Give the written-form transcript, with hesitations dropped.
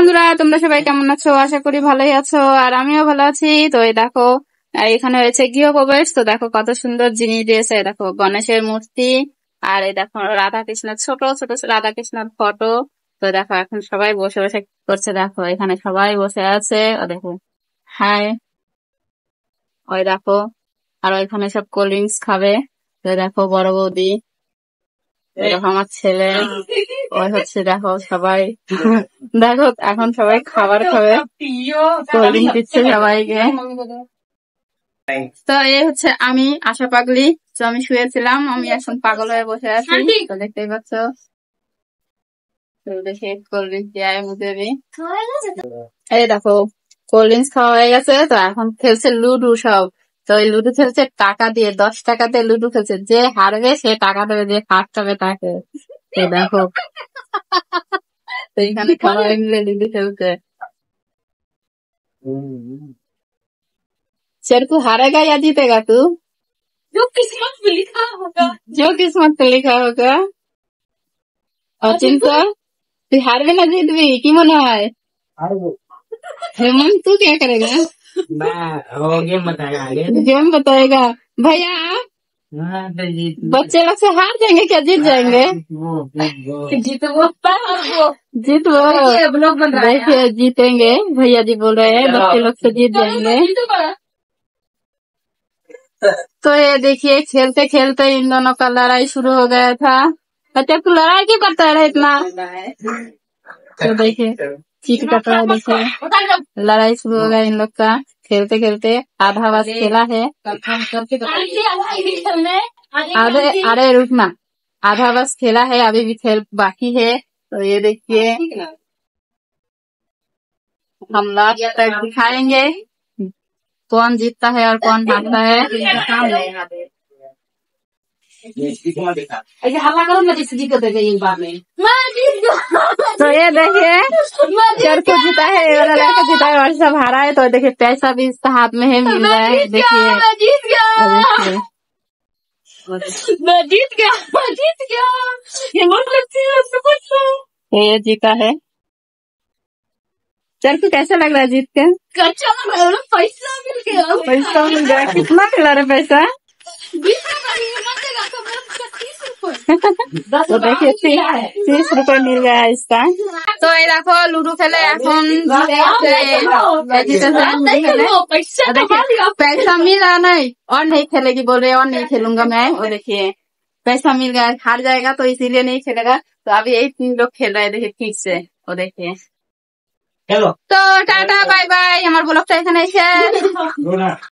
বন্ধুরা, তোমরা সবাই কেমন আছো? আশা করি ভালোই আছো, আর আমিও ভালো আছি। তো এই দেখো, এখানে হয়েছে গৃহপ্রবেশ। তো দেখো কত সুন্দর জিনিস দিয়েছে। এই দেখো গণেশের মূর্তি, আর এই দেখো রাধা কৃষ্ণের ছোট ছোট রাধা কৃষ্ণের ফটো। তো দেখো এখন সবাই বসে বসে কি করছে, দেখো এখানে সবাই বসে আছে। ও দেখো, হাই, ওই দেখো, আর ওইখানে সব কোল্ড ড্রিঙ্কস খাবে। তো দেখো বড় বৌদি, দেখো আমার ছেলে, ওই হচ্ছে দেখো সবাই দেখো এখন সবাই খাবার খাবে, কোল্ড ড্রিঙ্ক দিচ্ছে সবাইকে। তো এই হচ্ছে আমি আশা পাগলি। তো আমি শুয়েছিলাম, আমি এখন পাগল হয়ে বসে আছি। তো দেখতেই পাচ্ছ, তো দেখে কোল্ড ড্রিঙ্ক দিয়ে মুখে দিই। এই দেখো কোল্ড ড্রিঙ্কস খাওয়া হয়ে গেছে। তো এখন খেলছে লুডো সব। তো ওই লুডো খেলছে টাকা দিয়ে, 10 টাকাতে লুডো খেলছে। যে হারবে সে টাকা দেবে, যে ফার্স্ট হবে তাকে। তো দেখো, তো এখানে সবাই মিলে লুডো খেলছে। शेर को हारेगा या जीतेगा तू? जो किस्मत में लिखा होगा। जो किस्मत में लिखा होगा। और चिंता, तू हारबे ना जीतबी की मन है? हेमंत तू क्या करेगा? मैं वो गेम बताएगा आगे। गेम बताएगा भैया। बच्चे लोग से हार जाएंगे क्या जीत जाएंगे? जीतबो जीतबो, देखिए जीतेंगे। भैया जी बोल रहे हैं बच्चे लोग से जीत जाएंगे। तो ये देखिए खेलते खेलते इन दोनों का लड़ाई शुरू हो गया था। अच्छा तू लड़ाई क्यों करता है इतना? तो देखिए चीट कट रहा है, देखिए लड़ाई शुरू हो गया इन लोग का। खेलते खेलते आधा बस खेला है। अरे अरे रुकना, आधा बस खेला है, अभी भी खेल बाकी है। तो ये देखिए हम लास्ट तक दिखाएंगे कौन जीतता है और कौन हारता है। हल्ला करो ना, जिससे जीत देगा एक बार में। तो ये देखिए चरखू जीता है, ये वाला लड़का जीता है और सब हारा है। तो देखिए पैसा भी इसका हाथ में है, मिल रहा है। देखिए मैं जीत गया, ये ये जीता है। चरखू कैसा लग रहा है जीत के? अच्छा लग रहा है, पैसा मिल गया। पैसा मिल गया, कितना मिला रे पैसा? 20 तो देखिए 30 रुपए मिल गया इसका। तो ये देखो लूडो खेले এখন पैसा मिला नहीं और नहीं खेलेगी, बोल रहे और नहीं खेलूंगा मैं। और देखिए पैसा मिल गया, हार जाएगा तो इसीलिए नहीं खेलेगा। तो अभी यही 3 लोग खेल रहे हैं, देखिए ठीक से। और देखिए তো টাটা বাই বাই, আমার ব্লগটা এখানে শেষ।